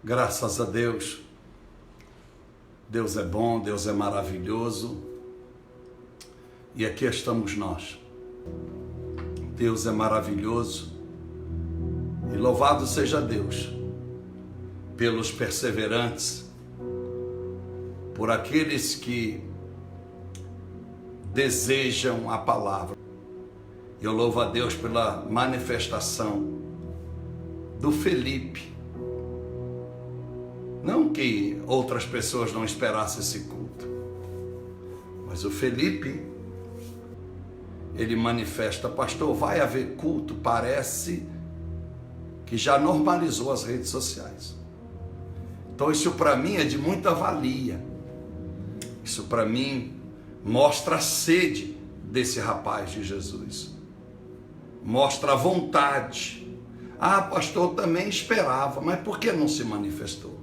Graças a Deus. Deus é bom, Deus é maravilhoso. E aqui estamos nós. Deus é maravilhoso. E louvado seja Deus pelos perseverantes, por aqueles que desejam a palavra. Eu louvo a Deus pela manifestação do Felipe. Não que outras pessoas não esperassem esse culto, mas o Felipe, ele manifesta: pastor, vai haver culto? Parece que já normalizou as redes sociais. Então isso para mim é de muita valia. Isso para mim mostra a sede desse rapaz de Jesus. Mostra a vontade. Ah, pastor, eu também esperava, mas por que não se manifestou?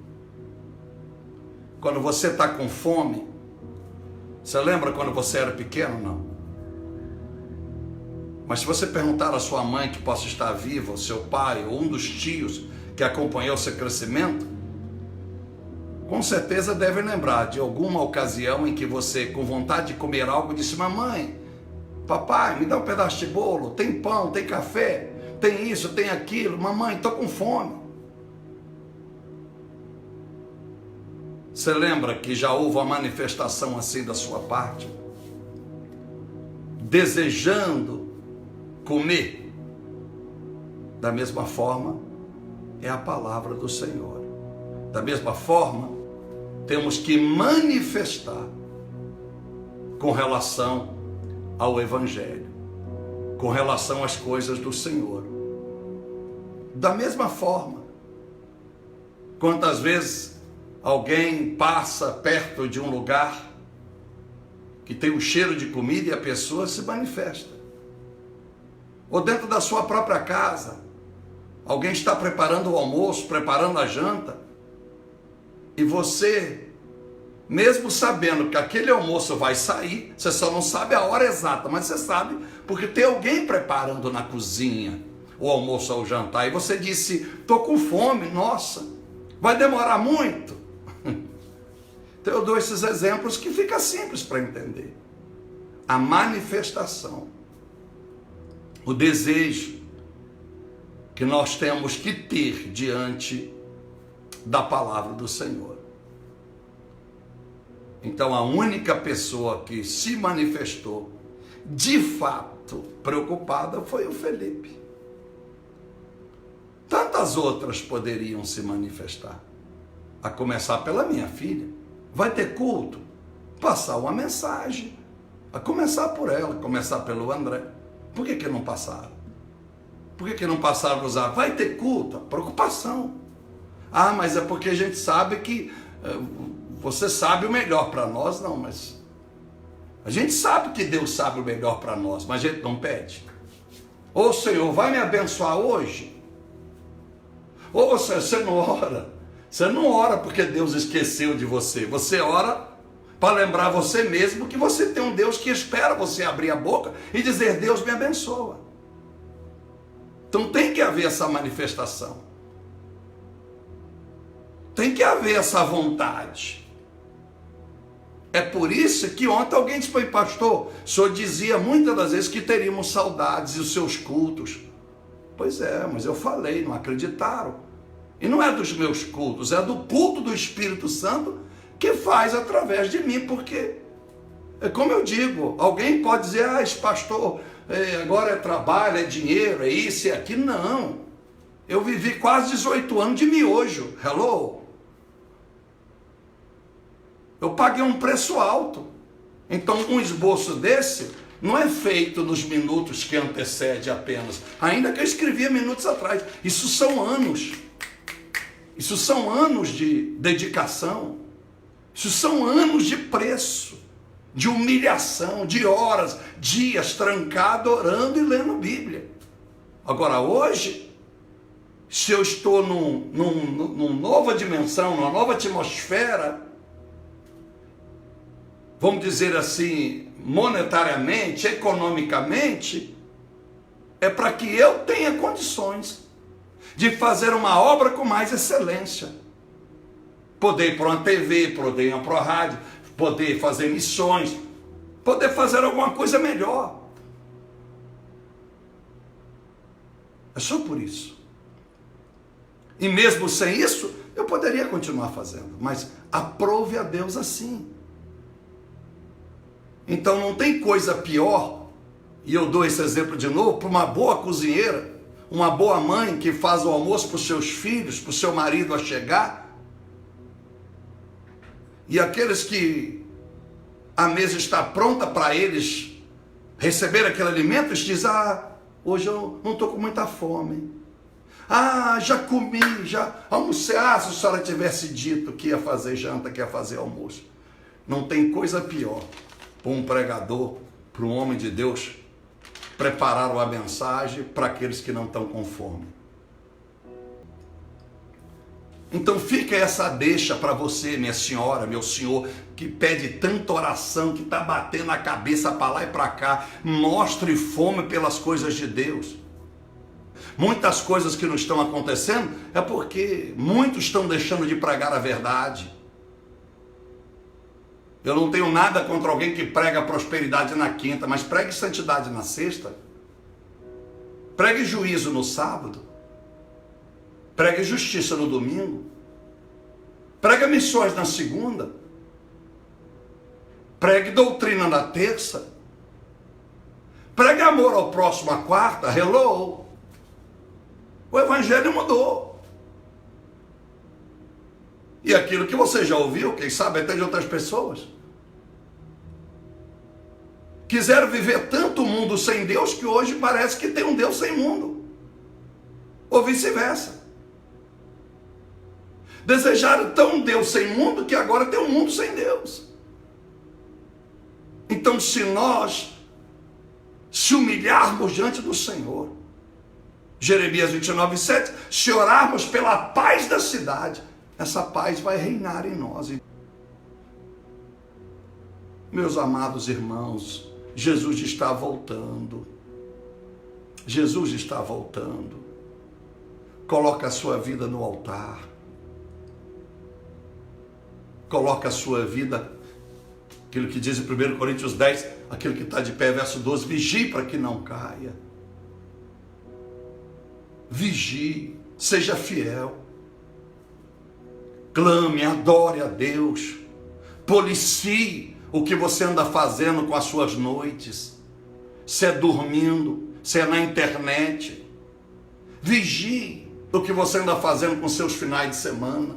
Quando você está com fome, você lembra quando você era pequeno? Não. Mas se você perguntar à sua mãe, que possa estar viva, ou seu pai, ou um dos tios que acompanhou seu crescimento, com certeza deve lembrar de alguma ocasião em que você, com vontade de comer algo, disse: mamãe, papai, me dá um pedaço de bolo, tem pão, tem café, tem isso, tem aquilo, mamãe, estou com fome. Você lembra que já houve uma manifestação assim da sua parte? Desejando comer? Da mesma forma, é a palavra do Senhor. Da mesma forma, temos que manifestar com relação ao Evangelho, com relação às coisas do Senhor. Da mesma forma, quantas vezes alguém passa perto de um lugar que tem um cheiro de comida e a pessoa se manifesta. Ou dentro da sua própria casa, alguém está preparando o almoço, preparando a janta, e você, mesmo sabendo que aquele almoço vai sair, você só não sabe a hora exata, mas você sabe porque tem alguém preparando na cozinha o almoço ou o jantar, e você disse: estou com fome, nossa, vai demorar muito? Então eu dou esses exemplos que fica simples para entender. A manifestação, o desejo que nós temos que ter diante da palavra do Senhor. Então a única pessoa que se manifestou de fato preocupada foi o Felipe. Tantas outras poderiam se manifestar, a começar pela minha filha. Vai ter culto? Passar uma mensagem, a começar por ela, começar pelo André. Por que não passaram? Por que não passaram a usar? Vai ter culto? Preocupação. Ah, mas é porque a gente sabe que você sabe o melhor para nós. Não, mas a gente sabe que Deus sabe o melhor para nós, mas a gente não pede. Ô Senhor, vai me abençoar hoje? Ô Senhor, você não ora? Você não ora porque Deus esqueceu de você. Você ora para lembrar você mesmo que você tem um Deus que espera você abrir a boca e dizer: Deus me abençoa. Então tem que haver essa manifestação. Tem que haver essa vontade. É por isso que ontem alguém disse: pastor, o senhor dizia muitas das vezes que teríamos saudades dos seus cultos. Pois é, mas eu falei, não acreditaram. E não é dos meus cultos, é do culto do Espírito Santo que faz através de mim, porque, como eu digo, alguém pode dizer: ah, esse pastor agora é trabalho, é dinheiro, é isso e aquilo. Não, eu vivi quase 18 anos de miojo, hello? Eu paguei um preço alto. Então um esboço desse não é feito nos minutos que antecede apenas, ainda que eu escrevia minutos atrás. Isso são anos. Isso são anos de dedicação, isso são anos de preço, de humilhação, de horas, dias trancado, orando e lendo Bíblia. Agora hoje, se eu estou numa nova dimensão, numa nova atmosfera, vamos dizer assim, monetariamente, economicamente, é para que eu tenha condições de fazer uma obra com mais excelência. poder ir para uma TV, poder ir para uma rádio, poder fazer missões, poder fazer alguma coisa melhor. É só por isso. E mesmo sem isso, eu poderia continuar fazendo, mas aprove a Deus assim. Então não tem coisa pior, e eu dou esse exemplo de novo, para uma boa cozinheira, uma boa mãe que faz o almoço para os seus filhos, para o seu marido a chegar, e aqueles que a mesa está pronta para eles receber aquele alimento, eles dizem, hoje eu não estou com muita fome. Já comi, já almocei. Se a senhora tivesse dito que ia fazer janta, que ia fazer almoço. Não tem coisa pior para um pregador, para um homem de Deus, preparar uma mensagem para aqueles que não estão com fome. Então fica essa deixa para você, minha senhora, meu senhor, que pede tanta oração, que está batendo a cabeça para lá e para cá. Mostre fome pelas coisas de Deus. Muitas coisas que não estão acontecendo é porque muitos estão deixando de pregar a verdade. Eu não tenho nada contra alguém que prega prosperidade na quinta, mas pregue santidade na sexta. Pregue juízo no sábado. Pregue justiça no domingo. Pregue missões na segunda. Pregue doutrina na terça. Pregue amor ao próximo a quarta. Hello! O evangelho mudou. E aquilo que você já ouviu, quem sabe até de outras pessoas, quiseram viver tanto o mundo sem Deus que hoje parece que tem um Deus sem mundo. Ou vice-versa. Desejaram tão um Deus sem mundo que agora tem um mundo sem Deus. Então, se nós se humilharmos diante do Senhor, Jeremias 29:7, se orarmos pela paz da cidade, essa paz vai reinar em nós. Meus amados irmãos, Jesus está voltando. Jesus está voltando. Coloca a sua vida no altar. Coloca a sua vida, aquilo que diz em 1 Coríntios 10, aquilo que está de pé, verso 12, vigie para que não caia. Vigie, seja fiel. Clame, adore a Deus. Policie o que você anda fazendo com as suas noites. Se é dormindo, se é na internet. Vigie o que você anda fazendo com seus finais de semana.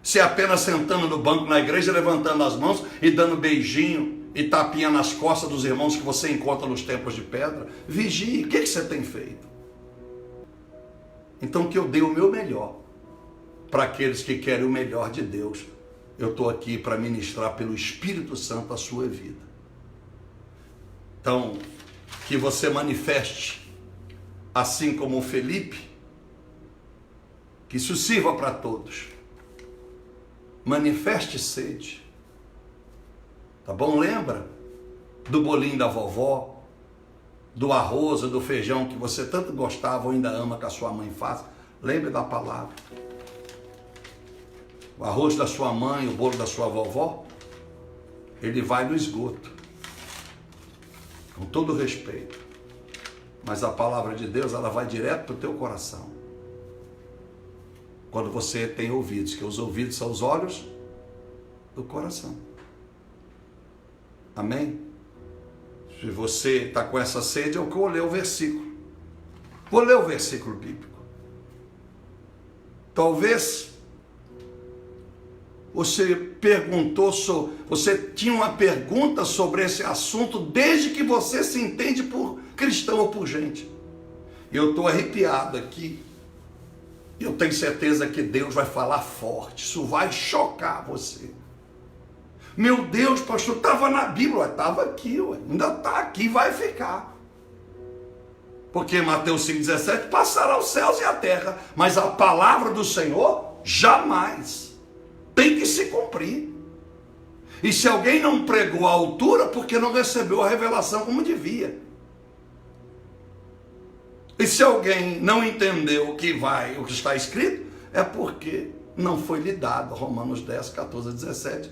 Se é apenas sentando no banco na igreja, levantando as mãos e dando beijinho e tapinha nas costas dos irmãos que você encontra nos templos de pedra. Vigie, o que você tem feito? Então que eu dê o meu melhor para aqueles que querem o melhor de Deus. Eu estou aqui para ministrar pelo Espírito Santo a sua vida. Então, que você manifeste, assim como o Felipe, que isso sirva para todos. Manifeste sede. Tá bom? Lembra do bolinho da vovó, do arroz, do feijão que você tanto gostava ou ainda ama que a sua mãe faz? Lembre da palavra. O arroz da sua mãe, o bolo da sua vovó, ele vai no esgoto. Com todo respeito. Mas a palavra de Deus, ela vai direto para o teu coração. Quando você tem ouvidos, que os ouvidos são os olhos do coração. Amém? Se você está com essa sede, eu vou ler o versículo. Vou ler o versículo bíblico. Talvez você você tinha uma pergunta sobre esse assunto desde que você se entende por cristão ou por gente. E eu estou arrepiado aqui. Eu tenho certeza que Deus vai falar forte. Isso vai chocar você. Meu Deus, pastor, estava na Bíblia. Estava aqui, ainda está aqui, vai ficar. Porque Mateus 5,17, passará os céus e a terra, mas a palavra do Senhor jamais. Tem que se cumprir. E se alguém não pregou à altura, porque não recebeu a revelação como devia. E se alguém não entendeu o que está escrito, é porque não foi lhe dado, Romanos 10, 14 a 17,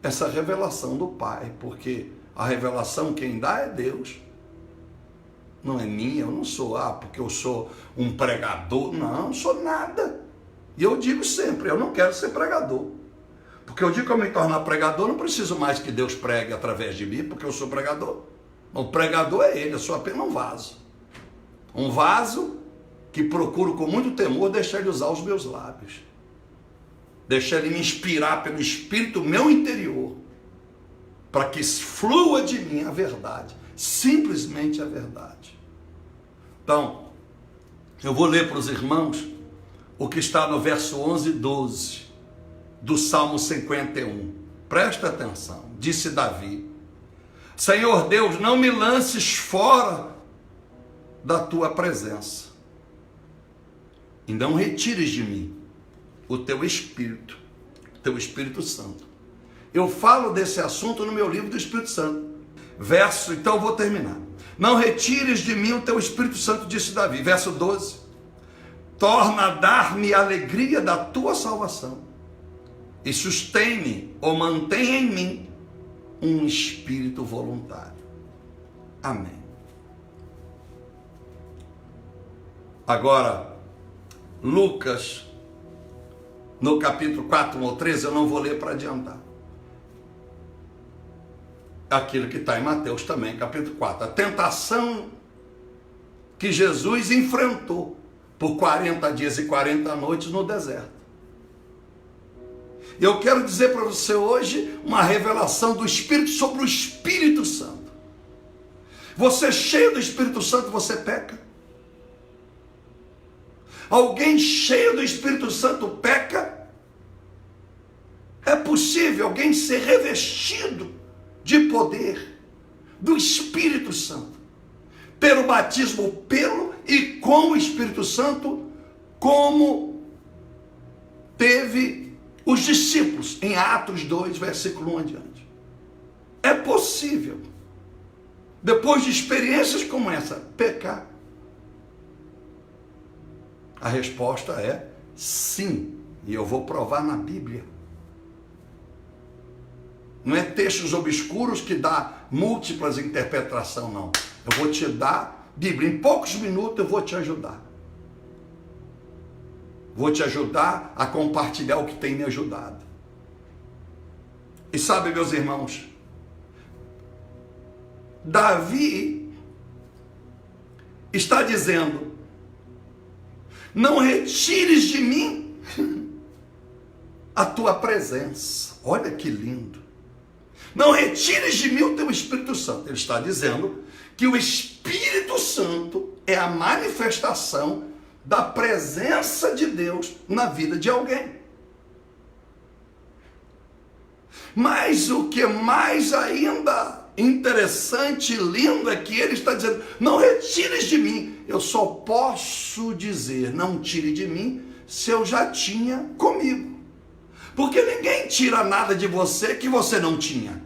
essa revelação do Pai, porque a revelação quem dá é Deus, não é minha, eu não sou, porque eu sou um pregador, não sou nada, e eu digo sempre, eu não quero ser pregador, porque o dia que eu me tornar pregador, não preciso mais que Deus pregue através de mim, porque eu sou pregador. O pregador é ele, eu sou apenas um vaso que procuro com muito temor deixar ele usar os meus lábios, deixar ele me inspirar pelo Espírito meu interior, para que flua de mim a verdade, simplesmente a verdade. Então, eu vou ler para os irmãos o que está no verso 11 e 12 do Salmo 51. Presta atenção. Disse Davi: Senhor Deus, não me lances fora da tua presença, e não retires de mim o teu Espírito Santo. Eu falo desse assunto no meu livro do Espírito Santo. Então eu vou terminar. Não retires de mim o teu Espírito Santo, disse Davi. Verso 12. Torna a dar-me a alegria da tua salvação, e sustém-me ou mantenha em mim um espírito voluntário. Amém. Agora, Lucas, no capítulo 4 ou 13, eu não vou ler para adiantar. Aquilo que está em Mateus também, capítulo 4. A tentação que Jesus enfrentou por 40 dias e 40 noites no deserto. Eu quero dizer para você hoje uma revelação do Espírito sobre o Espírito Santo. Você cheio do Espírito Santo, você peca? Alguém cheio do Espírito Santo peca? É possível alguém ser revestido de poder do Espírito Santo, pelo batismo pelo e com o Espírito Santo, como teve os discípulos em Atos 2, versículo 1 adiante. É possível, depois de experiências como essa, pecar? A resposta é sim, e eu vou provar na Bíblia. Não é textos obscuros que dá múltiplas interpretações, não. Eu vou te dar Bíblia. Em poucos minutos eu vou te ajudar. Vou te ajudar a compartilhar o que tem me ajudado. E sabe, meus irmãos, Davi está dizendo: não retires de mim a tua presença. Olha que lindo. Não retires de mim o teu Espírito Santo. Ele está dizendo que o Espírito Santo é a manifestação da presença de Deus na vida de alguém. Mas o que é mais ainda interessante e lindo é que ele está dizendo: não retires de mim. Eu só posso dizer não tire de mim se eu já tinha comigo. Porque ninguém tira nada de você que você não tinha.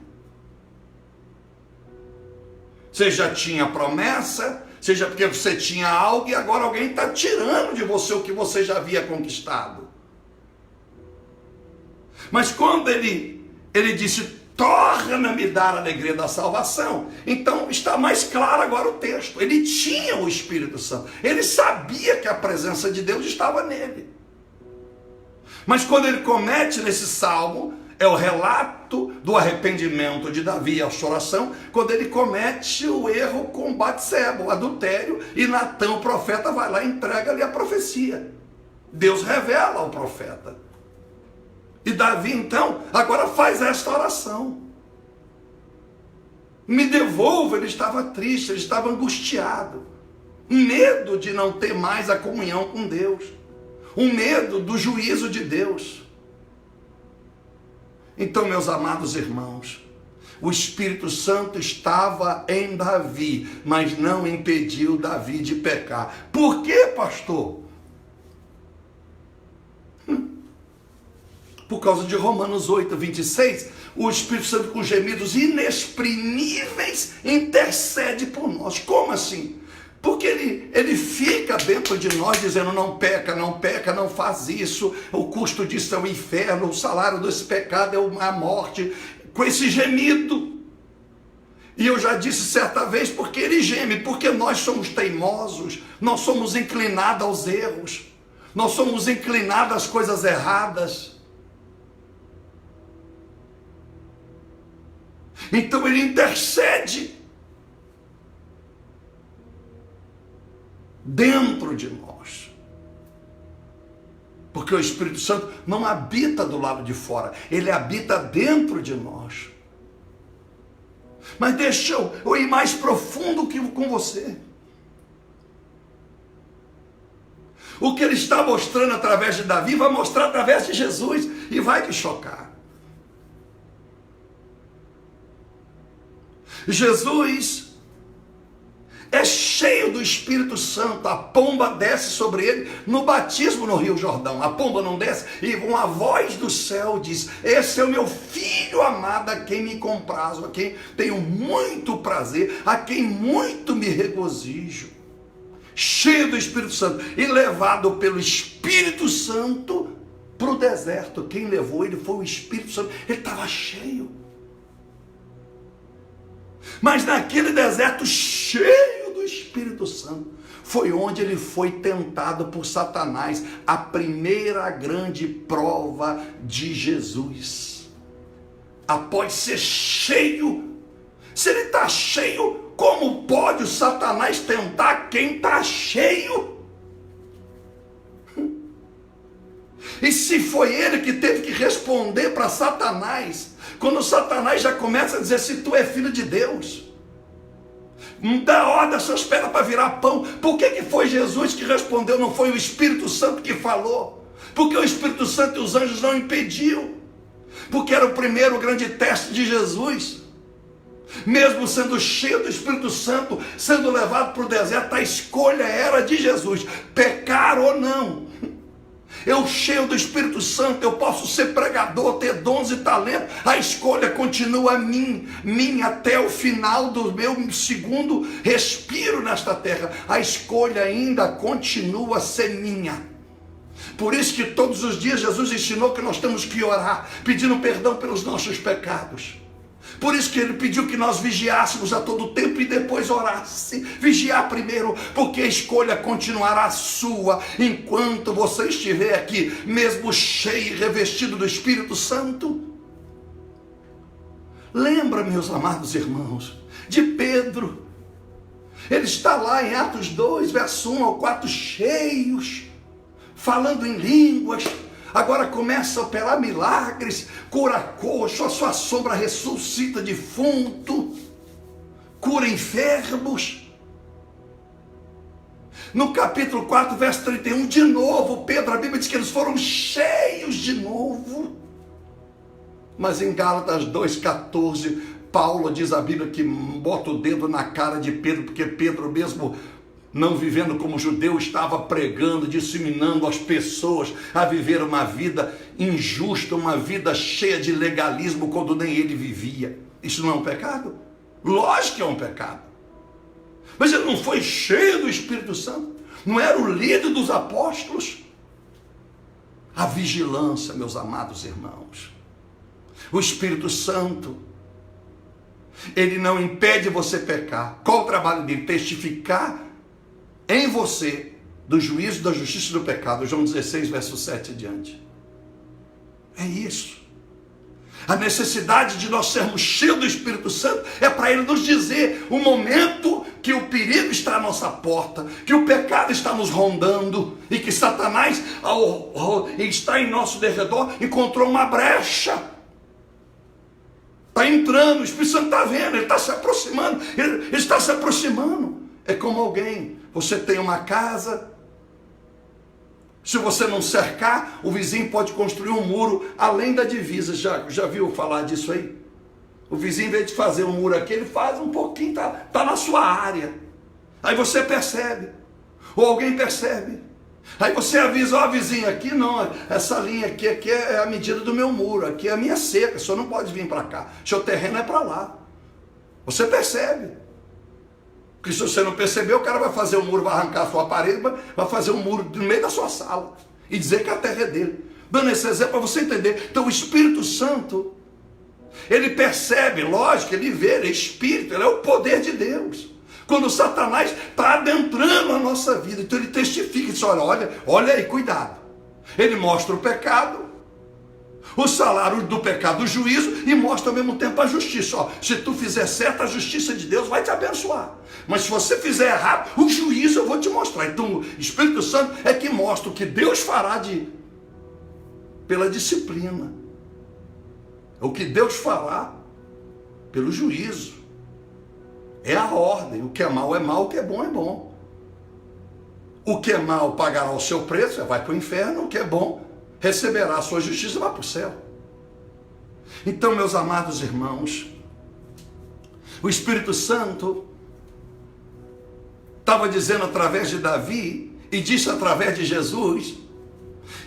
Você já tinha promessa, seja porque você tinha algo e agora alguém está tirando de você o que você já havia conquistado. Mas quando ele disse: torna-me dar a alegria da salvação, então está mais claro agora o texto. Ele tinha o Espírito Santo, ele sabia que a presença de Deus estava nele. Mas quando ele comete nesse salmo, é o relato do arrependimento de Davi, a sua oração, quando ele comete o erro com Batseba, o adultério, e Natã, o profeta, vai lá e entrega-lhe a profecia. Deus revela ao profeta. E Davi, então, agora faz esta oração: me devolva. Ele estava triste, ele estava angustiado, medo de não ter mais a comunhão com Deus, um medo do juízo de Deus. Então, meus amados irmãos, o Espírito Santo estava em Davi, mas não impediu Davi de pecar. Por quê, pastor? Por causa de Romanos 8, 26, o Espírito Santo com gemidos inexprimíveis intercede por nós. Como assim? Porque ele fica dentro de nós dizendo, não peca, não peca, não faz isso, o custo disso é o inferno, o salário desse pecado é a morte, com esse gemido. E eu já disse certa vez, porque ele geme, porque nós somos teimosos, nós somos inclinados aos erros, nós somos inclinados às coisas erradas. Então ele intercede dentro de nós, porque o Espírito Santo não habita do lado de fora, ele habita dentro de nós. Mas deixa eu ir mais profundo que com você. O que ele está mostrando através de Davi, vai mostrar através de Jesus, e vai te chocar. Jesus é cheio do Espírito Santo, a pomba desce sobre ele no batismo no Rio Jordão. A pomba não desce, e uma voz do céu diz, esse é o meu filho amado, a quem me comprazo, a quem tenho muito prazer, a quem muito me regozijo. Cheio do Espírito Santo e levado pelo Espírito Santo para o deserto. Quem levou ele foi o Espírito Santo, ele estava cheio. Mas naquele deserto cheio do Espírito Santo, foi onde ele foi tentado por Satanás, a primeira grande prova de Jesus. Após ser cheio, se ele está cheio, como pode o Satanás tentar quem está cheio? E se foi ele que teve que responder para Satanás, quando Satanás já começa a dizer, se tu é filho de Deus, dá ordem às suas pedras para virar pão. Por que foi Jesus que respondeu, não foi o Espírito Santo que falou? Porque o Espírito Santo e os anjos não impediam, porque era o primeiro grande teste de Jesus. Mesmo sendo cheio do Espírito Santo, sendo levado para o deserto, a escolha era de Jesus, pecar ou não. Eu cheio do Espírito Santo, eu posso ser pregador, ter dons e talentos, a escolha continua minha até o final do meu segundo respiro nesta terra, a escolha ainda continua a ser minha. Por isso que todos os dias Jesus ensinou que nós temos que orar, pedindo perdão pelos nossos pecados. Por isso que ele pediu que nós vigiássemos a todo tempo e depois orasse. Vigiar primeiro, porque a escolha continuará sua enquanto você estiver aqui, mesmo cheio e revestido do Espírito Santo. Lembra, meus amados irmãos, de Pedro. Ele está lá em Atos 2, verso 1 ao 4, cheios, falando em línguas. Agora começa a operar milagres, cura coxo, a sua sombra ressuscita defunto, cura enfermos. No capítulo 4, verso 31, de novo, Pedro, a Bíblia diz que eles foram cheios de novo. Mas em Gálatas 2,14, Paulo diz a Bíblia que bota o dedo na cara de Pedro, porque Pedro mesmo, não vivendo como judeu, estava pregando, disseminando as pessoas a viver uma vida injusta, uma vida cheia de legalismo, quando nem ele vivia. Isso não é um pecado? Lógico que é um pecado. Mas ele não foi cheio do Espírito Santo? Não era o líder dos apóstolos? A vigilância, meus amados irmãos. O Espírito Santo, ele não impede você pecar. Qual o trabalho dele? Testificar em você do juízo, da justiça e do pecado. João 16, verso 7 adiante. É isso. A necessidade de nós sermos cheios do Espírito Santo é para ele nos dizer o momento que o perigo está à nossa porta, que o pecado está nos rondando e que Satanás está em nosso derredor, encontrou uma brecha. Está entrando, o Espírito Santo está vendo, ele está se aproximando, ele está se aproximando. É como alguém, você tem uma casa, se você não cercar, o vizinho pode construir um muro além da divisa. Já viu falar disso aí? O vizinho, em vez de fazer um muro aqui, ele faz um pouquinho, tá na sua área. Aí você percebe, ou alguém percebe. Aí você avisa, ó vizinho, aqui não, essa linha aqui é a medida do meu muro, aqui é a minha cerca, o senhor não pode vir para cá, seu terreno é para lá. Você percebe. Porque se você não perceber, o cara vai fazer um muro, vai arrancar a sua parede, vai fazer um muro no meio da sua sala e dizer que a terra é dele. Dando esse exemplo para você entender. Então o Espírito Santo, ele percebe, lógico, ele vê, ele é Espírito, ele é o poder de Deus. Quando Satanás está adentrando a nossa vida, então ele testifica, diz, olha aí, cuidado. Ele mostra o pecado, o salário do pecado, o juízo, e mostra ao mesmo tempo a justiça. Ó, se tu fizer certo, a justiça de Deus vai te abençoar. Mas se você fizer errado, o juízo eu vou te mostrar. Então o Espírito Santo é que mostra o que Deus fará pela disciplina. O que Deus fará pelo juízo. É a ordem. O que é mal, o que é bom, é bom. O que é mal pagará o seu preço, vai para o inferno. O que é bom receberá a sua justiça e vai para o céu. Então, meus amados irmãos, o Espírito Santo estava dizendo através de Davi e disse através de Jesus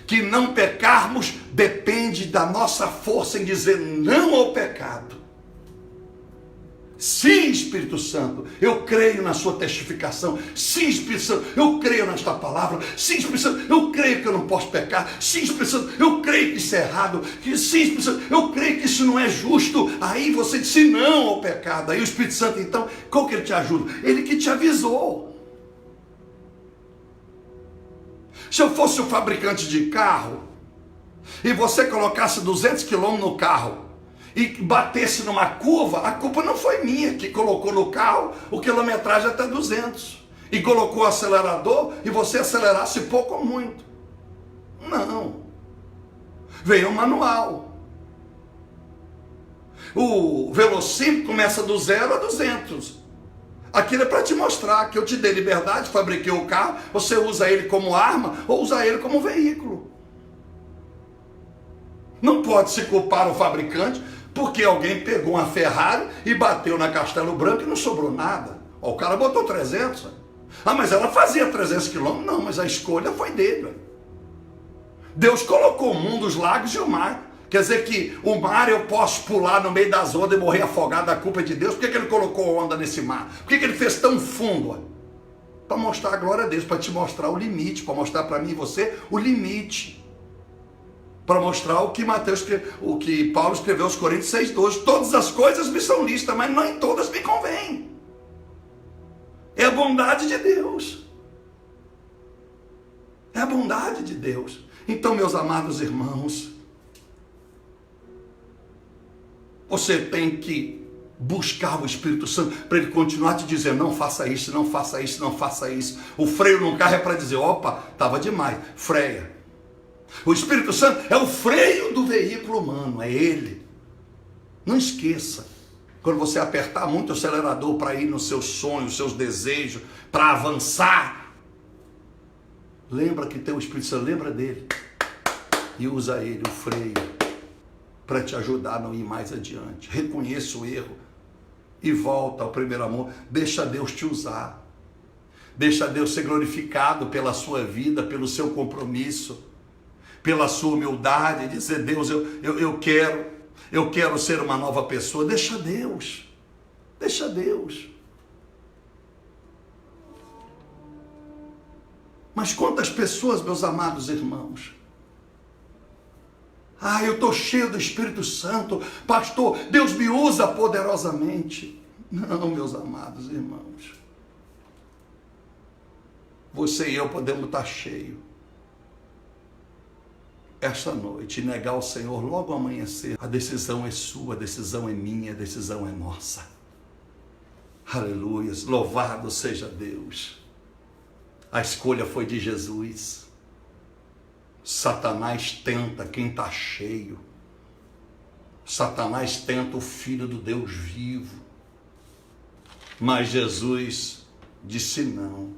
que não pecarmos depende da nossa força em dizer não ao pecado. Sim, Espírito Santo, eu creio na sua testificação. Sim, Espírito Santo, eu creio nesta palavra. Sim, Espírito Santo, eu creio que eu não posso pecar. Sim, Espírito Santo, eu creio que isso é errado. Sim, Espírito Santo, eu creio que isso não é justo. Aí você disse não ao pecado. Aí o Espírito Santo, então, como que ele te ajuda? Ele que te avisou. Se eu fosse o fabricante de carro e você colocasse 200 km no carro e batesse numa curva, a culpa não foi minha que colocou no carro o quilometragem até 200 e colocou o acelerador e você acelerasse pouco ou muito. Não. Veio um manual. O velocímetro começa do 0 a 200. Aquilo é para te mostrar que eu te dei liberdade, fabriquei o carro, você usa ele como arma ou usa ele como veículo. Não pode se culpar o fabricante porque alguém pegou uma Ferrari e bateu na Castelo Branco e não sobrou nada. Ó, o cara botou 300. Ah, mas ela fazia 300 quilômetros. Não, mas a escolha foi dele. Deus colocou o mundo, os lagos e o mar. Quer dizer que o mar eu posso pular no meio das ondas e morrer afogado, a culpa é de Deus. Por que ele colocou onda nesse mar? Por que ele fez tão fundo? Para mostrar a glória a Deus, para te mostrar o limite, para mostrar para mim e você o limite. Para mostrar o que Paulo escreveu aos Coríntios 6,12. Todas as coisas me são lícitas, mas nem todas me convêm. É a bondade de Deus. É a bondade de Deus. Então, meus amados irmãos, você tem que buscar o Espírito Santo para ele continuar te dizendo, não faça isso, não faça isso, não faça isso. O freio no carro é para dizer, opa, estava demais, freia. O Espírito Santo é o freio do veículo humano, é ele. Não esqueça, quando você apertar muito o acelerador para ir nos seus sonhos, seus desejos, para avançar, lembra que tem o Espírito Santo, lembra dele. E usa ele, o freio, para te ajudar a não ir mais adiante. Reconheça o erro e volta ao primeiro amor. Deixa Deus te usar. Deixa Deus ser glorificado pela sua vida, pelo seu compromisso, pela sua humildade, dizer, Deus, eu quero ser uma nova pessoa. Deixa Deus. Mas quantas pessoas, meus amados irmãos, eu estou cheio do Espírito Santo, pastor, Deus me usa poderosamente. Não, meus amados irmãos, você e eu podemos estar cheios esta noite e negar ao Senhor logo ao amanhecer. A decisão é sua, a decisão é minha, a decisão é nossa. Aleluia, louvado seja Deus. A escolha foi de Jesus. Satanás tenta quem está cheio. Satanás tenta o Filho do Deus vivo. Mas Jesus disse não.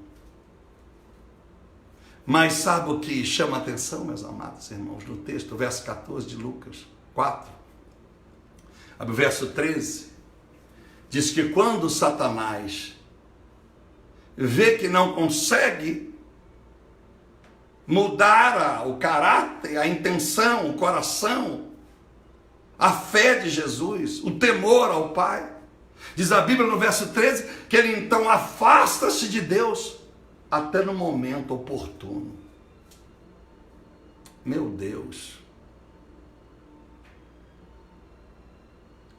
Mas sabe o que chama a atenção, meus amados irmãos, no texto, verso 14 de Lucas 4, o verso 13, diz que quando Satanás vê que não consegue mudar o caráter, a intenção, o coração, a fé de Jesus, o temor ao Pai, Diz a Bíblia no verso 13 que ele então afasta-se de Deus até no momento oportuno. Meu Deus.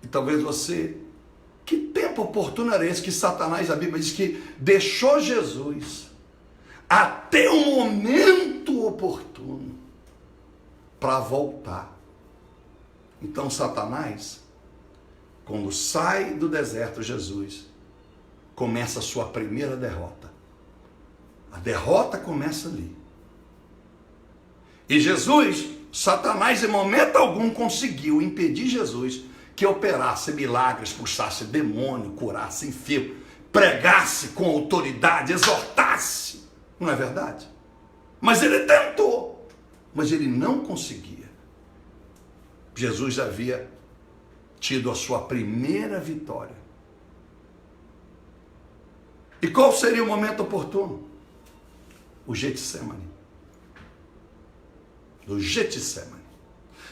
E talvez você, que tempo oportuno era esse que Satanás, a Bíblia diz que deixou Jesus até o momento oportuno para voltar. Então Satanás, quando sai do deserto, Jesus começa a sua primeira derrota. A derrota começa ali. E Jesus, Satanás em momento algum conseguiu impedir Jesus que operasse milagres, expulsasse demônio, curasse enfermo, pregasse com autoridade, exortasse. Não é verdade? Mas ele tentou, mas ele não conseguia. Jesus havia tido a sua primeira vitória. E qual seria o momento oportuno? O Getsemane. O Getsemane.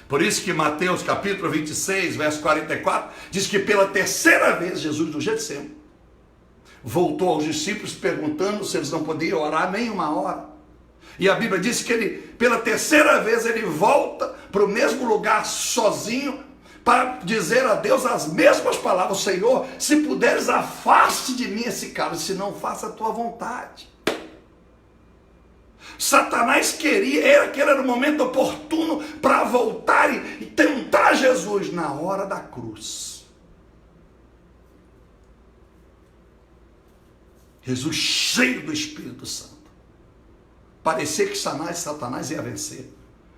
Por isso que Mateus capítulo 26, verso 44, diz que pela terceira vez Jesus do Getsemane voltou aos discípulos perguntando se eles não podiam orar nem uma hora. E a Bíblia diz que ele, pela terceira vez, ele volta para o mesmo lugar sozinho para dizer a Deus as mesmas palavras: Senhor, se puderes, afaste de mim esse cálice, se não, faça a tua vontade. Satanás queria, aquele era o momento oportuno para voltar e tentar Jesus na hora da cruz. Jesus cheio do Espírito Santo. Parecia que Satanás ia vencer.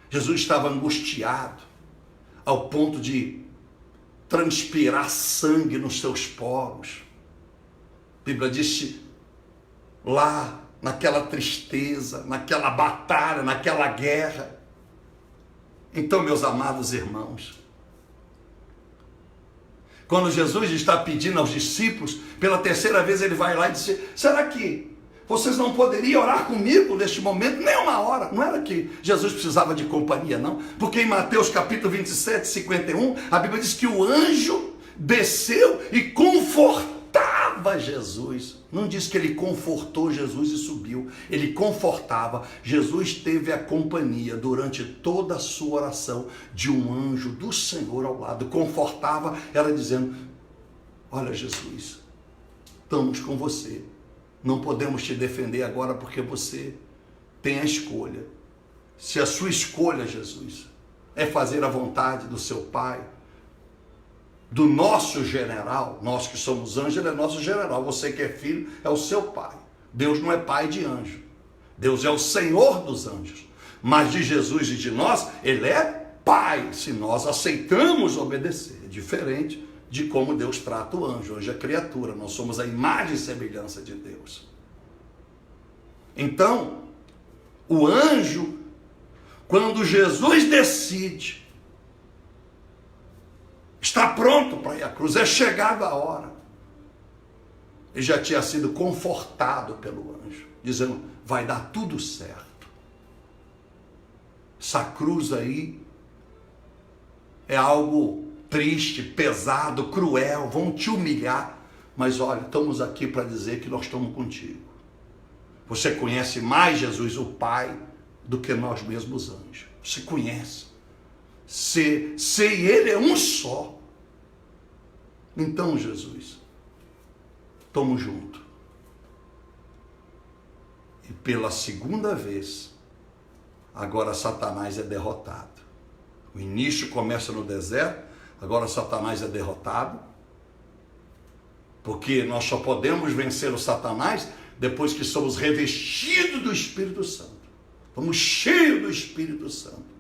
Jesus estava angustiado ao ponto de transpirar sangue nos seus poros. A Bíblia diz lá, naquela tristeza, naquela batalha, naquela guerra. Então, meus amados irmãos, quando Jesus está pedindo aos discípulos, pela terceira vez ele vai lá e diz: será que vocês não poderiam orar comigo neste momento? Nem uma hora. Não era que Jesus precisava de companhia, não. Porque em Mateus capítulo 27, 51, a Bíblia diz que o anjo desceu e confortava Jesus. Não diz que ele confortou Jesus e subiu. Ele confortava. Jesus teve a companhia durante toda a sua oração de um anjo do Senhor ao lado. Confortava ela dizendo: olha, Jesus, estamos com você. Não podemos te defender agora porque você tem a escolha. Se a sua escolha, Jesus, é fazer a vontade do seu Pai, do nosso general, nós que somos anjos, ele é nosso general. Você que é filho, é o seu pai. Deus não é pai de anjo. Deus é o Senhor dos anjos. Mas de Jesus e de nós, ele é pai, se nós aceitamos obedecer. É diferente de como Deus trata o anjo. O anjo é criatura, nós somos a imagem e semelhança de Deus. Então, o anjo, quando Jesus decide, está pronto para ir à cruz, é chegada a hora. Ele já tinha sido confortado pelo anjo, dizendo: vai dar tudo certo. Essa cruz aí é algo triste, pesado, cruel, vão te humilhar, mas olha, estamos aqui para dizer que nós estamos contigo. Você conhece mais Jesus, o Pai, do que nós mesmos anjos. Você conhece. Você e ele é um só. Então, Jesus, estamos juntos. E pela segunda vez, agora Satanás é derrotado. O início começa no deserto, agora Satanás é derrotado. Porque nós só podemos vencer o Satanás depois que somos revestidos do Espírito Santo. Estamos cheios do Espírito Santo.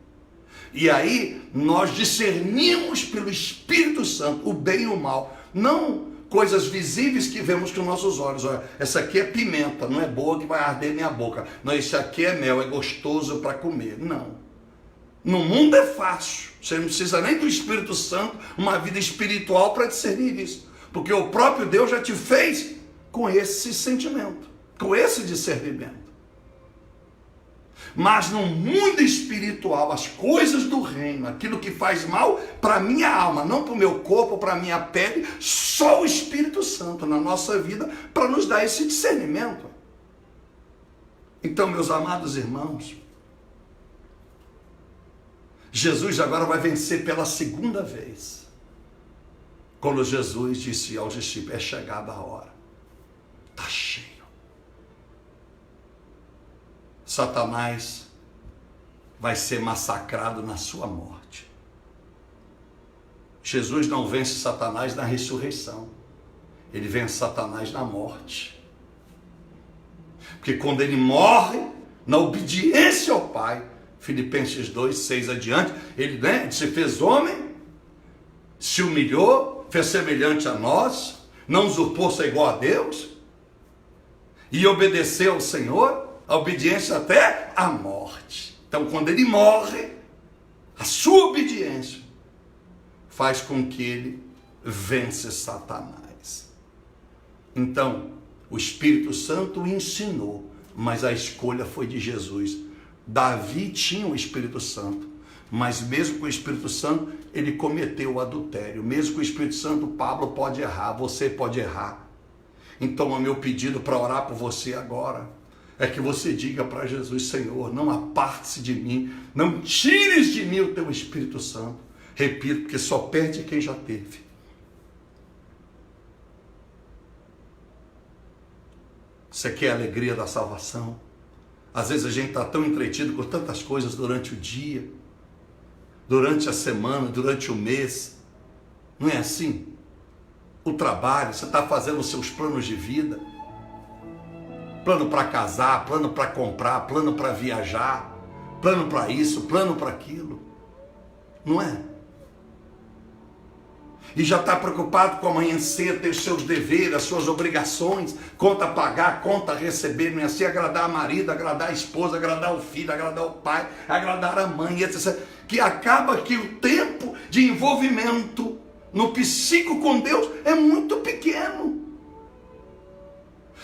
E aí nós discernimos pelo Espírito Santo o bem e o mal. Não coisas visíveis que vemos com nossos olhos. Olha, essa aqui é pimenta, não é boa que vai arder minha boca. Não, isso aqui é mel, é gostoso para comer. Não. No mundo é fácil. Você não precisa nem do Espírito Santo, uma vida espiritual para discernir isso. Porque o próprio Deus já te fez com esse sentimento, com esse discernimento. Mas no mundo espiritual, as coisas do reino, aquilo que faz mal para a minha alma, não para o meu corpo, para a minha pele, só o Espírito Santo na nossa vida para nos dar esse discernimento. Então, meus amados irmãos, Jesus agora vai vencer pela segunda vez. Quando Jesus disse aos discípulos, é chegada a hora. Está cheio. Satanás vai ser massacrado na sua morte. Jesus não vence Satanás na ressurreição. Ele vence Satanás na morte. Porque quando ele morre, na obediência ao Pai, Filipenses 2, 6 adiante, ele se fez homem, se humilhou, fez semelhante a nós, não usurpou ser igual a Deus, e obedeceu ao Senhor, a obediência até a morte. Então, quando ele morre, a sua obediência faz com que ele vence Satanás. Então, o Espírito Santo o ensinou, mas a escolha foi de Jesus. Davi tinha o Espírito Santo, mas mesmo com o Espírito Santo, ele cometeu o adultério. Mesmo com o Espírito Santo, Pablo pode errar, você pode errar. Então, o meu pedido para orar por você agora é que você diga para Jesus, Senhor, não aparte-se de mim, não tires de mim o teu Espírito Santo. Repito, porque só perde quem já teve. Você quer a alegria da salvação? Às vezes a gente está tão entretido com tantas coisas durante o dia, durante a semana, durante o mês. Não é assim? O trabalho, você está fazendo os seus planos de vida. Plano para casar, plano para comprar, plano para viajar, plano para isso, plano para aquilo. Não é? E já está preocupado com amanhã cedo, ter os seus deveres, as suas obrigações, conta a pagar, conta a receber, não é assim? Agradar o marido, agradar a esposa, agradar o filho, agradar o pai, agradar a mãe, etc. Que acaba que o tempo de envolvimento no psíquico com Deus é muito pequeno.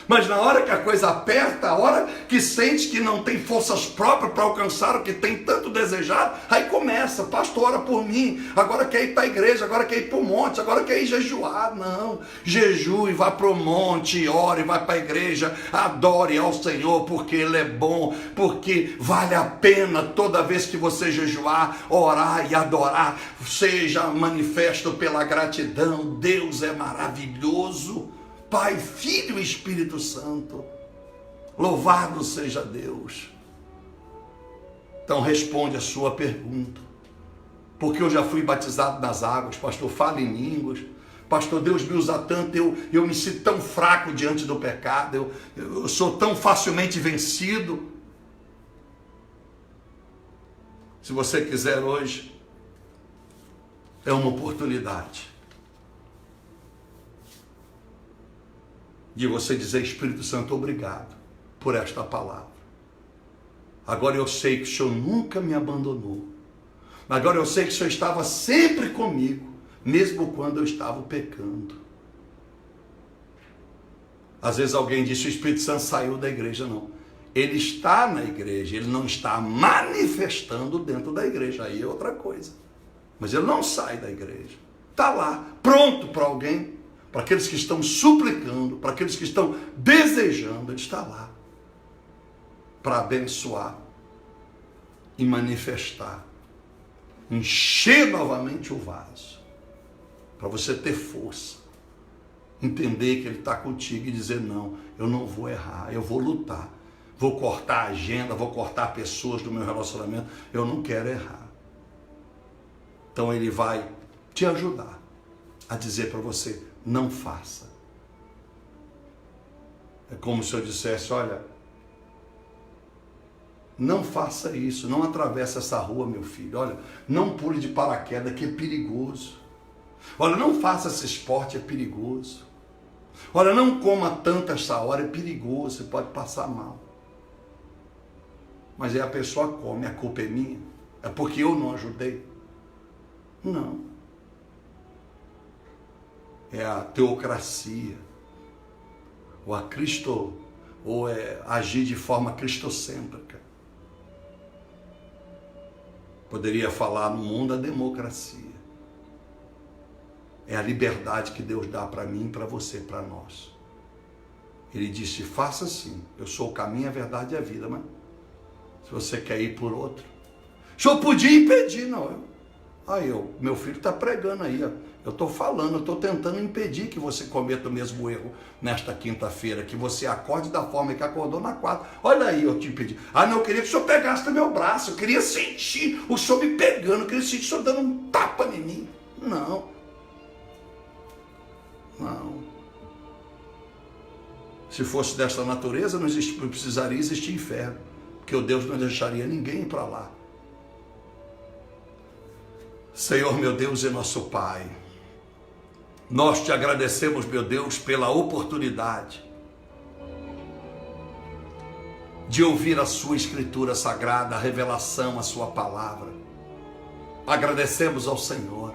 Mas na hora que a coisa aperta, a hora que sente que não tem forças próprias para alcançar o que tem tanto desejado, aí começa, pastor, ora por mim, agora quer ir para a igreja, agora quer ir para o monte, agora quer ir jejuar. Não, jejue, vá para o monte, ore, vai para a igreja, adore ao Senhor, porque Ele é bom, porque vale a pena toda vez que você jejuar, orar e adorar, seja manifesto pela gratidão. Deus é maravilhoso. Pai, Filho e Espírito Santo, louvado seja Deus. Então responde a sua pergunta, porque eu já fui batizado nas águas, pastor, fala em línguas, pastor, Deus me usa tanto, eu me sinto tão fraco diante do pecado, eu sou tão facilmente vencido. Se você quiser hoje, é uma oportunidade de você dizer, Espírito Santo, obrigado por esta palavra. Agora eu sei que o Senhor nunca me abandonou. Agora eu sei que o Senhor estava sempre comigo, mesmo quando eu estava pecando. Às vezes alguém diz que o Espírito Santo saiu da igreja. Não. Ele está na igreja, ele não está manifestando dentro da igreja. Aí é outra coisa. Mas ele não sai da igreja. Está lá, pronto para alguém. Para aqueles que estão suplicando, para aqueles que estão desejando, Ele está lá para abençoar e manifestar, encher novamente o vaso, para você ter força, entender que Ele está contigo e dizer, não, eu não vou errar, eu vou lutar, vou cortar a agenda, vou cortar pessoas do meu relacionamento, eu não quero errar. Então Ele vai te ajudar a dizer para você, não faça. É como se eu dissesse, olha, não faça isso, não atravesse essa rua, meu filho, olha, não pule de paraquedas, que é perigoso. Olha, não faça esse esporte, é perigoso. Olha, não coma tanto essa hora, é perigoso, você pode passar mal. Mas aí a pessoa come, a culpa é minha? É porque eu não ajudei? Não. É a teocracia, ou a Cristo, ou é agir de forma cristocêntrica. Poderia falar no mundo a democracia. É a liberdade que Deus dá para mim, para você, para nós. Ele disse, faça assim, eu sou o caminho, a verdade e a vida, mas se você quer ir por outro. O senhor podia impedir, não. Meu filho está pregando aí, ó. Eu estou falando, eu estou tentando impedir que você cometa o mesmo erro nesta quinta-feira, que você acorde da forma que acordou na quarta. Olha aí, eu te impedi. Não, eu queria que o senhor pegasse no meu braço, eu queria sentir o senhor me pegando, eu queria sentir o senhor dando um tapa em mim. Não. Se fosse desta natureza, não precisaria existir inferno, porque o Deus não deixaria ninguém ir para lá. Senhor, meu Deus e nosso Pai, nós te agradecemos, meu Deus, pela oportunidade de ouvir a sua Escritura Sagrada, a revelação, a sua palavra. Agradecemos ao Senhor,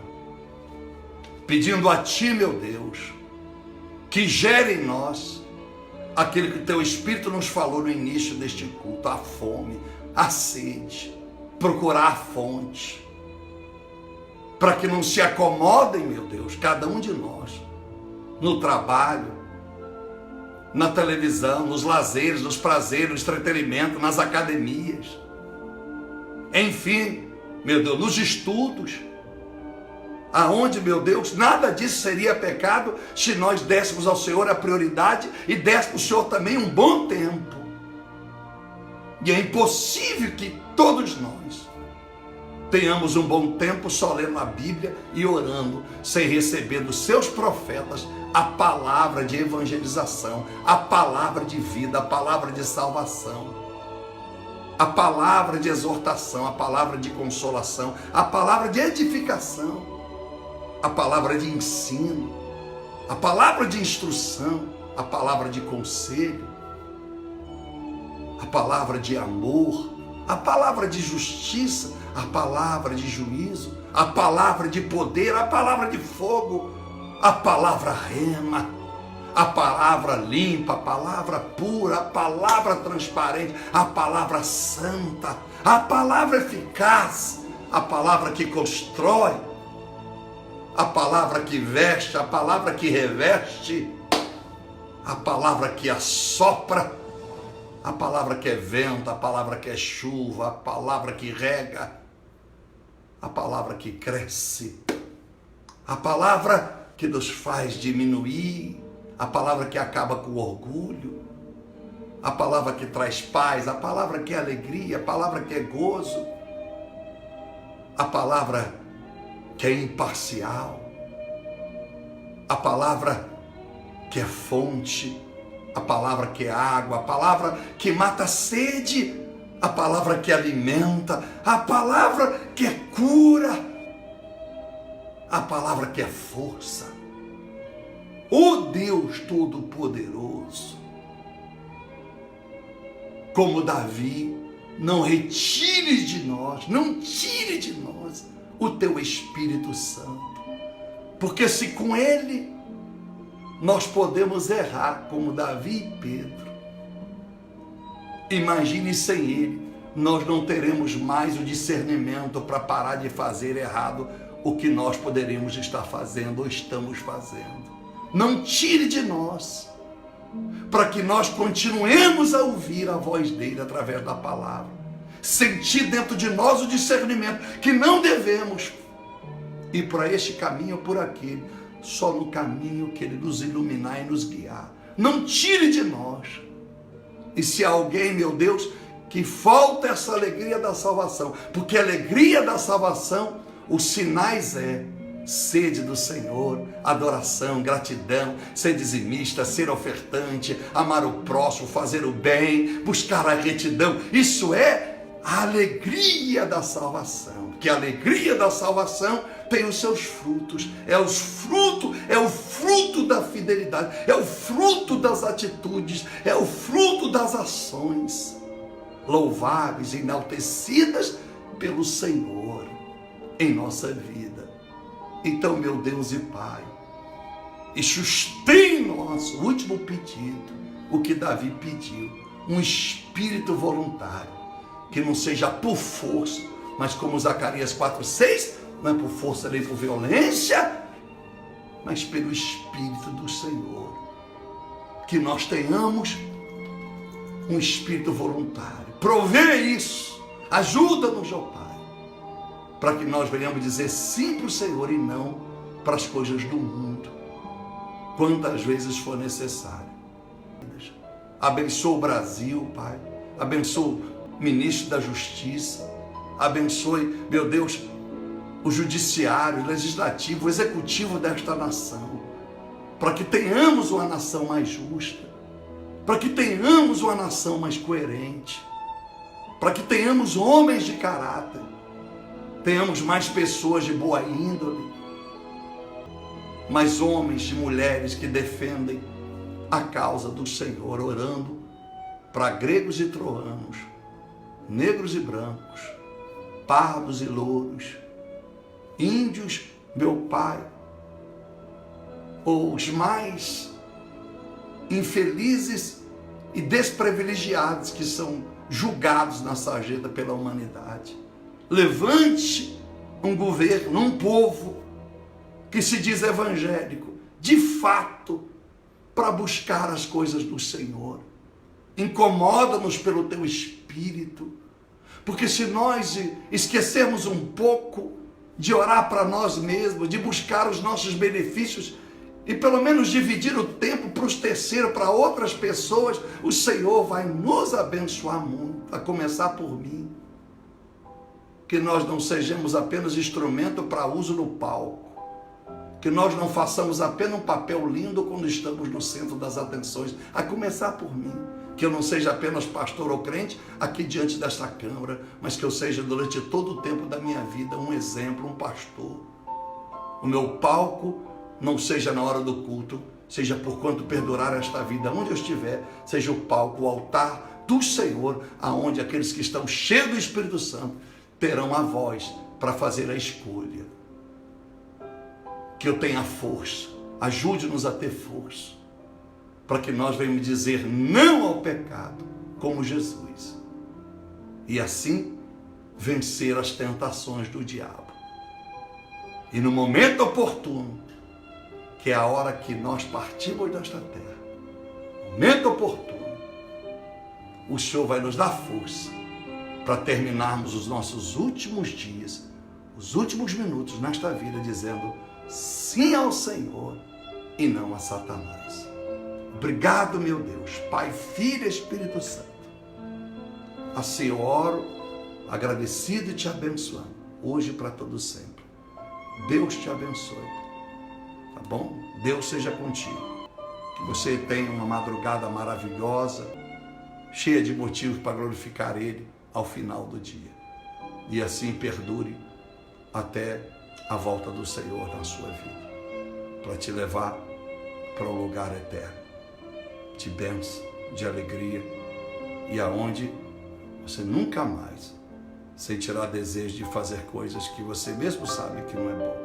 pedindo a Ti, meu Deus, que gere em nós aquilo que Teu Espírito nos falou no início deste culto, a fome, a sede, procurar a fonte, para que não se acomodem, meu Deus, cada um de nós, no trabalho, na televisão, nos lazeres, nos prazeres, no entretenimento, nas academias, enfim, meu Deus, nos estudos, aonde, meu Deus, nada disso seria pecado se nós dessemos ao Senhor a prioridade e dessemos ao Senhor também um bom tempo. E é impossível que todos nós tenhamos um bom tempo só lendo a Bíblia e orando, sem receber dos seus profetas a palavra de evangelização, a palavra de vida, a palavra de salvação, a palavra de exortação, a palavra de consolação, a palavra de edificação, a palavra de ensino, a palavra de instrução, a palavra de conselho, a palavra de amor, a palavra de justiça, a palavra de juízo, a palavra de poder, a palavra de fogo, a palavra rema, a palavra limpa, a palavra pura, a palavra transparente, a palavra santa, a palavra eficaz, a palavra que constrói, a palavra que veste, a palavra que reveste, a palavra que assopra, a palavra que é vento, a palavra que é chuva, a palavra que rega, a palavra que cresce, a palavra que nos faz diminuir, a palavra que acaba com o orgulho, a palavra que traz paz, a palavra que é alegria, a palavra que é gozo, a palavra que é imparcial, a palavra que é fonte, a palavra que é água, a palavra que mata a sede, a palavra que alimenta, a palavra que é cura, a palavra que é força. O Deus Todo-Poderoso, como Davi, não retire de nós, não tire de nós o Teu Espírito Santo, porque se com Ele nós podemos errar como Davi e Pedro, imagine sem Ele, nós não teremos mais o discernimento para parar de fazer errado o que nós poderíamos estar fazendo ou estamos fazendo. Não tire de nós, para que nós continuemos a ouvir a voz dele através da palavra, sentir dentro de nós o discernimento que não devemos ir por este caminho ou por aquele, só no caminho que ele nos iluminar e nos guiar. Não tire de nós. E se há alguém, meu Deus, que falta essa alegria da salvação, porque a alegria da salvação, os sinais sede do Senhor, adoração, gratidão, ser dizimista, ser ofertante, amar o próximo, fazer o bem, buscar a retidão. Isso é a alegria da salvação, que a alegria da salvação tem os seus frutos, é o fruto da fidelidade, é o fruto das atitudes, é o fruto das ações louváveis, enaltecidas pelo Senhor em nossa vida. Então, meu Deus e Pai, isso tem nosso último pedido, o que Davi pediu, um espírito voluntário, que não seja por força mas como Zacarias 4:6, não é por força nem por violência, mas pelo Espírito do Senhor. Que nós tenhamos um espírito voluntário. Provê isso. Ajuda-nos, ó Pai, para que nós venhamos dizer sim para o Senhor e não para as coisas do mundo, quantas vezes for necessário. Abençoa o Brasil, Pai. Abençoa o ministro da Justiça. Abençoe, meu Deus, o judiciário, o legislativo, o executivo desta nação, para que tenhamos uma nação mais justa, para que tenhamos uma nação mais coerente, para que tenhamos homens de caráter, tenhamos mais pessoas de boa índole, mais homens e mulheres que defendem a causa do Senhor, orando para gregos e troanos, negros e brancos, pardos e louros, índios, meu Pai, ou os mais infelizes e desprivilegiados que são julgados na sarjeta pela humanidade. Levante um governo, um povo que se diz evangélico, de fato, para buscar as coisas do Senhor. Incomoda-nos pelo teu Espírito, porque se nós esquecermos um pouco de orar para nós mesmos, de buscar os nossos benefícios e pelo menos dividir o tempo para os terceiros, para outras pessoas, o Senhor vai nos abençoar muito, a começar por mim. Que nós não sejamos apenas instrumento para uso no palco, que nós não façamos apenas um papel lindo quando estamos no centro das atenções, a começar por mim. Que eu não seja apenas pastor ou crente aqui diante desta câmara, mas que eu seja durante todo o tempo da minha vida um exemplo, um pastor. O meu palco não seja na hora do culto, seja por quanto perdurar esta vida, onde eu estiver, seja o palco, o altar do Senhor, aonde aqueles que estão cheios do Espírito Santo terão a voz para fazer a escolha. Que eu tenha força, ajude-nos a ter força, para que nós venhamos dizer não ao pecado, como Jesus, e assim vencer as tentações do diabo. E no momento oportuno, que é a hora que nós partimos desta terra, momento oportuno, o Senhor vai nos dar força para terminarmos os nossos últimos dias, os últimos minutos nesta vida, dizendo sim ao Senhor e não a Satanás. Obrigado, meu Deus, Pai, Filho e Espírito Santo. Assim eu oro, agradecido e te abençoando, hoje e para todo sempre. Deus te abençoe, tá bom? Deus seja contigo. Que você tenha uma madrugada maravilhosa, cheia de motivos para glorificar Ele ao final do dia. E assim perdure até a volta do Senhor na sua vida, para te levar para um lugar eterno, de bênção, de alegria, e aonde você nunca mais sentirá desejo de fazer coisas que você mesmo sabe que não é bom.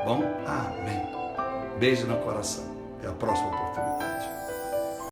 Bom? Amém. Beijo no coração. Até a próxima oportunidade.